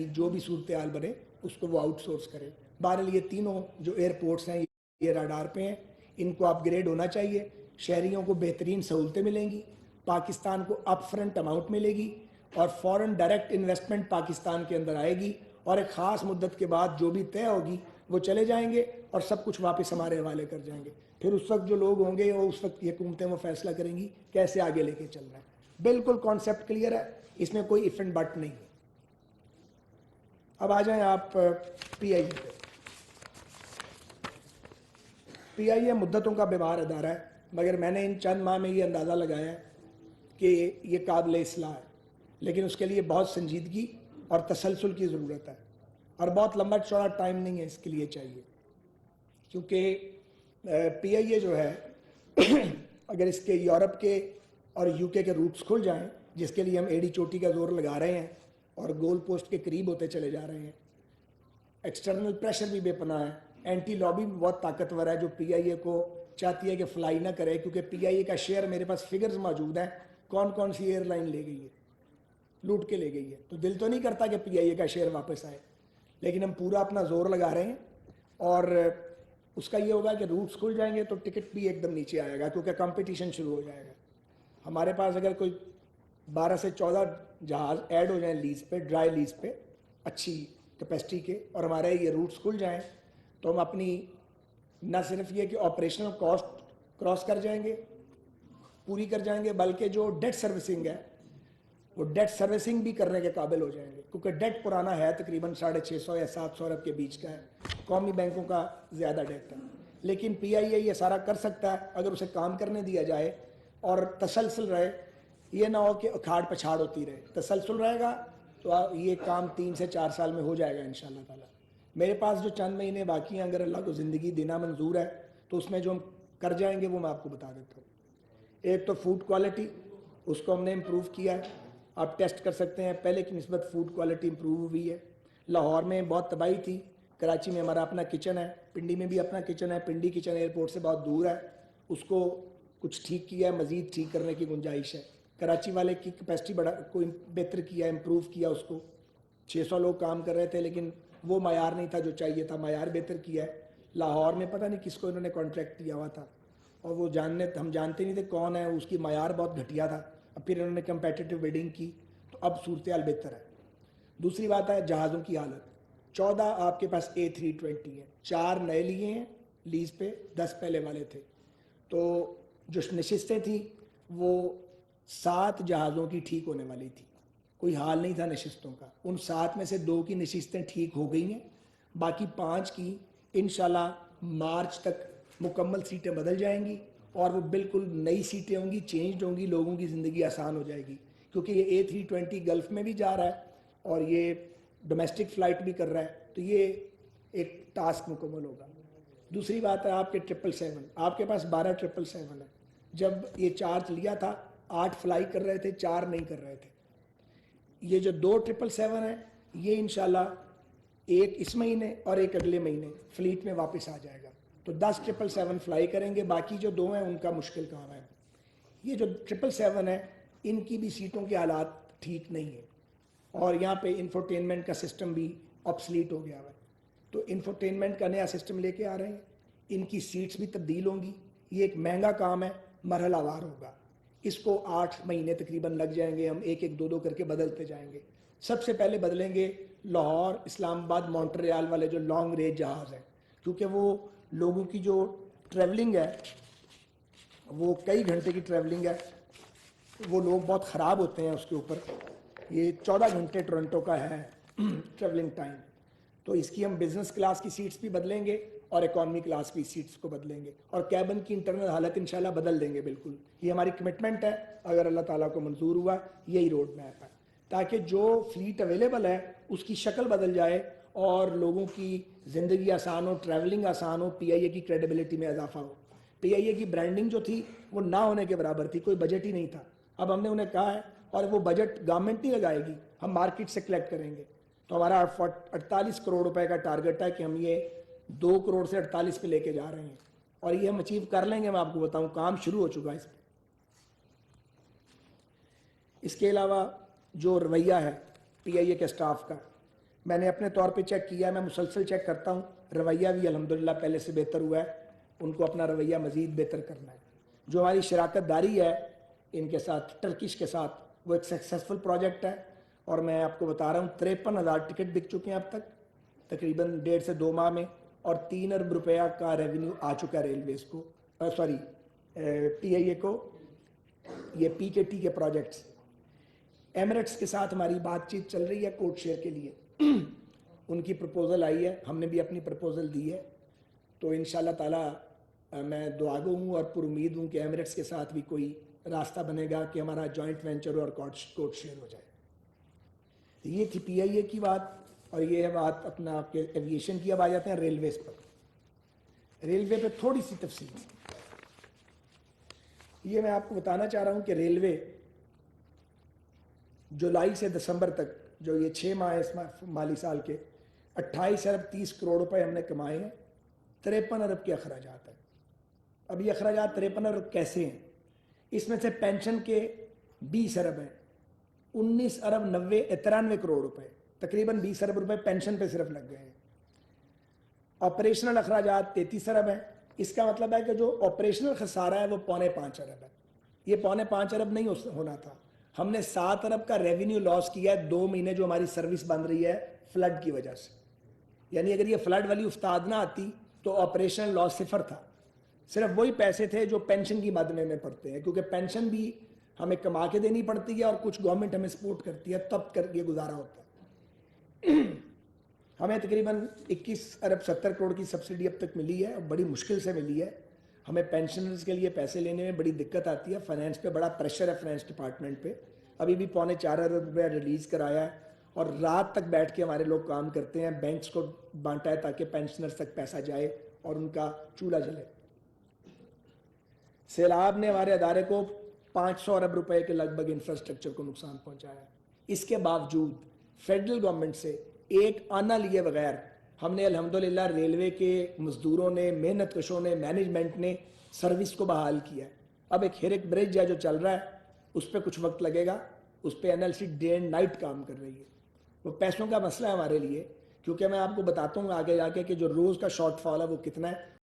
جو بھی صورتحال بنے اس کو وہ آؤٹ سورس کرے. بہرحال یہ تینوں جو ایئرپورٹس ہیں یہ راڈار پہ ہیں, ان کو اپ گریڈ ہونا چاہیے. شہریوں کو بہترین سہولتیں ملیں گی, پاکستان کو اپ فرنٹ اماؤنٹ ملے گی, اور فورن ڈائریکٹ انویسٹمنٹ پاکستان کے اندر آئے گی, اور ایک خاص مدت کے بعد جو بھی طے ہوگی وہ چلے جائیں گے اور سب کچھ واپس ہمارے حوالے کر جائیں گے. پھر اس وقت جو لوگ ہوں گے وہ اس وقت یہ حکومتیں وہ فیصلہ کریں گی کیسے آگے لے کے چلنا ہے. بالکل کانسیپٹ کلیئر ہے, اس میں کوئی اف اینڈ بٹ نہیں ہے. اب آ جائیں آپ پی آئی اے پہ. پی آئی اے مدتوں کا بیمار ادارہ ہے, مگر میں نے ان چند ماہ میں یہ اندازہ لگایا ہے کہ یہ قابل اصلاح ہے, لیکن اس کے لیے بہت سنجیدگی اور تسلسل کی ضرورت ہے, اور بہت لمبا چوڑا ٹائم نہیں ہے اس کے لیے چاہیے. کیونکہ پی آئی اے جو ہے اگر اس کے یورپ کے اور یو کے روٹس کھل جائیں, جس کے لیے ہم ایڑی چوٹی کا زور لگا رہے ہیں اور گول پوسٹ کے قریب ہوتے چلے جا رہے ہیں, ایکسٹرنل پریشر بھی بے پناہ ہے, اینٹی لابی بھی بہت طاقتور ہے جو پی آئی اے کو چاہتی ہے کہ فلائی نہ کرے, کیونکہ پی آئی اے کا شیئر میرے پاس فگرز موجود ہیں کون کون سی ایئر لائن لے گئی ہے, لوٹ کے لے گئی ہے. تو دل تو نہیں کرتا کہ پی آئی اے کا شیئر واپس آئے, لیکن ہم پورا اپنا زور لگا رہے ہیں, اور اس کا یہ ہوگا کہ روٹس کھل جائیں گے تو ٹکٹ بھی ایک دم نیچے آئے گا, کیونکہ کمپٹیشن شروع ہو جائے گا. ہمارے پاس اگر کوئی 12 سے 14 جہاز ایڈ ہو جائیں لیز پہ, ڈرائی لیز پہ اچھی کیپیسٹی کے, اور ہمارے یہ روٹس کھل جائیں تو ہم اپنی نہ صرف یہ کہ آپریشنل کاسٹ کراس کر جائیں گے, پوری کر جائیں گے, بلکہ جو ڈیٹ سروسنگ ہے وہ ڈیٹ سروسنگ بھی کرنے کے قابل ہو جائیں گے, کیونکہ ڈیٹ پرانا ہے تقریباً 650 یا 700 ارب کے بیچ کا ہے, قومی بینکوں کا زیادہ ڈیٹ ہے. لیکن پی آئی اے یہ سارا کر سکتا ہے اگر اسے کام کرنے دیا جائے اور تسلسل رہے, یہ نہ ہو کہ اکھاڑ پچھاڑ ہوتی رہے. تسلسل رہے گا تو یہ کام 3 سے 4 سال میں ہو جائے گا انشاءاللہ تعالی. میرے پاس جو چند مہینے باقی ہیں, اگر اللہ کو زندگی دینا منظور ہے تو اس میں جو ہم کر جائیں گے وہ میں آپ کو بتا دیتا ہوں. ایک تو فوڈ کوالٹی, اس کو ہم نے امپروو کیا ہے, آپ ٹیسٹ کر سکتے ہیں, پہلے کی نسبت فوڈ کوالٹی امپروو ہوئی ہے. لاہور میں بہت تباہی تھی, کراچی میں ہمارا اپنا کچن ہے, پنڈی میں بھی اپنا کچن ہے, پنڈی کچن ایئرپورٹ سے بہت دور ہے, اس کو کچھ ٹھیک کیا ہے, مزید ٹھیک کرنے کی گنجائش ہے. کراچی والے کی کیپیسٹی بڑا کو بہتر کیا, امپروو کیا اس کو. 600 لوگ کام کر رہے تھے لیکن وہ معیار نہیں تھا جو چاہیے تھا, معیار بہتر کیا ہے. لاہور میں پتہ نہیں کس کو انہوں نے کانٹریکٹ دیا ہوا تھا, اور وہ ہم جانتے نہیں تھے کون ہے, اس کی معیار بہت گھٹیا تھا. اب پھر انہوں نے کمپیٹیٹو بڈنگ کی تو اب صورتحال بہتر ہے. دوسری بات ہے جہازوں کی حالت. 14 آپ کے پاس A320 ہیں, 4 نئے لیے ہیں لیز پہ, 10 پہلے والے تھے. تو جو نشستیں تھیں وہ 7 جہازوں کی ٹھیک ہونے والی تھی, کوئی حال نہیں تھا نشستوں کا. ان 7 میں سے 2 کی نشستیں ٹھیک ہو گئی ہیں, باقی 5 کی انشاءاللہ مارچ تک مکمل سیٹیں بدل جائیں گی, اور وہ بالکل نئی سیٹیں ہوں گی, چینجڈ ہوں گی, لوگوں کی زندگی آسان ہو جائے گی. کیونکہ یہ A320 گلف میں بھی جا رہا ہے اور یہ ڈومیسٹک فلائٹ بھی کر رہا ہے, تو یہ ایک ٹاسک مکمل ہوگا. دوسری بات ہے آپ کے 777, آپ کے پاس 12 777 ہے. جب یہ چارج لیا تھا 8 فلائی کر رہے تھے, 4 نہیں کر رہے تھے. یہ جو 2 777 ہیں یہ انشاءاللہ ایک اس مہینے اور ایک اگلے مہینے فلیٹ میں واپس آ جائے گا, تو 10 777 فلائی کریں گے. باقی جو 2 ہیں ان کا مشکل کام ہے. یہ جو 777 ہے ان کی بھی سیٹوں کے حالات ٹھیک نہیں ہیں, اور یہاں پہ انفوٹینمنٹ کا سسٹم بھی آبسلیٹ ہو گیا ہوا ہے. تو انفوٹینمنٹ کا نیا سسٹم لے کے آ رہے ہیں, ان کی سیٹس بھی تبدیل ہوں گی. یہ ایک مہنگا کام ہے, مرحلہ وار ہوگا. اس کو 8 مہینے تقریباً لگ جائیں گے, ہم ایک 2 کر کے بدلتے جائیں گے. سب سے پہلے بدلیں گے لاہور, اسلام آباد, مونٹریال والے جو لانگ رینج جہاز ہیں, کیونکہ وہ لوگوں کی جو ٹریولنگ ہے وہ کئی گھنٹے کی ٹریولنگ ہے, وہ لوگ بہت خراب ہوتے ہیں اس کے اوپر. یہ 14 گھنٹے ٹورنٹو کا ہے ٹریولنگ ٹائم. تو اس کی ہم بزنس کلاس کی سیٹس بھی بدلیں گے اور اکانومی کلاس کی سیٹس کو بدلیں گے, اور کیبن کی انٹرنل حالت انشاءاللہ بدل دیں گے بالکل. یہ ہماری کمٹمنٹ ہے, اگر اللہ تعالیٰ کو منظور ہوا یہی روڈ میپ ہے, تاکہ جو فلیٹ اویلیبل ہے اس کی شکل بدل جائے اور لوگوں کی زندگی آسان ہو, ٹریولنگ آسان ہو, پی آئی اے کی کریڈیبلٹی میں اضافہ ہو. پی آئی اے کی برانڈنگ جو تھی وہ نہ ہونے کے برابر تھی, کوئی بجٹ ہی نہیں تھا. اب ہم نے انہیں کہا ہے, اور وہ بجٹ گورنمنٹ نہیں لگائے گی, ہم مارکیٹ سے کلیکٹ کریں گے. تو ہمارا 48 کروڑ روپے کا ٹارگٹ ہے کہ ہم یہ 2 کروڑ سے 48 پہ لے کے جا رہے ہیں, اور یہ ہم اچیو کر لیں گے. میں آپ کو بتاؤں کام شروع ہو چکا ہے اس پہ. اس کے علاوہ جو رویہ ہے پی آئی اے کے سٹاف کا, میں نے اپنے طور پہ چیک کیا, میں مسلسل چیک کرتا ہوں, رویہ بھی الحمدللہ پہلے سے بہتر ہوا ہے, ان کو اپنا رویہ مزید بہتر کرنا ہے. جو ہماری شراکت داری ہے ان کے ساتھ, ٹرکش کے ساتھ, وہ ایک سکسیسفل پروجیکٹ ہے, اور میں آپ کو بتا رہا ہوں 53,000 ٹکٹ بک چکے ہیں اب تک تقریباً 1.5 سے 2 ماہ میں, اور 3 ارب روپیہ کا ریونیو آ چکا ہے ریلویز کو, سوری پی آئی اے کو, یہ پی کے ٹی کے پروجیکٹس. ایمریٹس کے ساتھ ہماری بات چیت چل رہی ہے کوڈ شیئر کے لیے, ان کی پرپوزل آئی ہے, ہم نے بھی اپنی پرپوزل دی ہے, تو انشاءاللہ تعالی میں دعاگو ہوں اور پر امید ہوں کہ ایمریٹس کے ساتھ بھی کوئی راستہ بنے گا کہ ہمارا جوائنٹ وینچر اور کوڈ شیئر ہو جائے. یہ تھی پی آئی اے کی بات, اور یہ ہے بات اپنا آپ کے ایویشن کی. اب آ جاتے ہیں ریلویز پر. ریلوے پہ تھوڑی سی تفصیل, یہ میں آپ کو بتانا چاہ رہا ہوں کہ ریلوے جولائی سے دسمبر تک, جو یہ 6 ماہ اس مالی سال کے, 28 ارب 30 کروڑ روپے ہم نے کمائے ہیں. 53 ارب کے اخراجات ہیں. اب یہ اخراجات 53 ارب کیسے ہیں؟ اس میں سے پینشن کے 20 ارب ہیں, 19 ارب 93 کروڑ روپے, تقریباً 20 ارب روپے پینشن پہ صرف لگ گئے ہیں. آپریشنل اخراجات 33 ارب ہیں. اس کا مطلب ہے کہ جو آپریشنل خسارہ ہے وہ 4.25 ارب ہے. یہ 4.25 ارب نہیں ہونا تھا. ہم نے 7 ارب کا ریونیو لاس کیا ہے 2 مہینے جو ہماری سروس بند رہی ہے فلڈ کی وجہ سے. یعنی اگر یہ فلڈ والی افتاد نہ آتی تو آپریشنل لاس صفر تھا. صرف وہی پیسے تھے جو پینشن کی مد میں پڑتے ہیں, کیونکہ پینشن بھی ہمیں کما کے دینی پڑتی ہے اور کچھ گورنمنٹ ہمیں سپورٹ کرتی ہے, تب کر کے گزارا ہوتا ہے. ہمیں تقریباً 21 ارب 70 کروڑ کی سبسڈی اب تک ملی ہے, اور بڑی مشکل سے ملی ہے. ہمیں پینشنرز کے لیے پیسے لینے میں بڑی دقت آتی ہے, فائنینس پہ بڑا پریشر ہے, فائنینس ڈپارٹمنٹ پہ. ابھی بھی 4.25 ارب روپیہ ریلیز کرایا ہے, اور رات تک بیٹھ کے ہمارے لوگ کام کرتے ہیں, بینکس کو بانٹا ہے تاکہ پینشنرز تک پیسہ جائے اور ان کا چولہا جلے. سیلاب نے ہمارے ادارے کو 500 ارب روپے کے لگ بھگ انفراسٹرکچر کو نقصان پہنچایا ہے. اس کے باوجود فیڈرل گورنمنٹ سے ایک آنا لیے بغیر ہم نے الحمدللہ ریلوے کے مزدوروں نے, محنت کشوں نے, مینجمنٹ نے سروس کو بحال کیا ہے. اب ایک ہیرک برج ہے جو چل رہا ہے, اس پہ کچھ وقت لگے گا, اس پہ NLC ڈے اینڈ نائٹ کام کر رہی ہے. وہ پیسوں کا مسئلہ ہے ہمارے لیے, کیونکہ میں آپ کو بتاتا ہوں آگے جا کے کہ جو روز کا شارٹ فال ہے وہ کتنا ہے.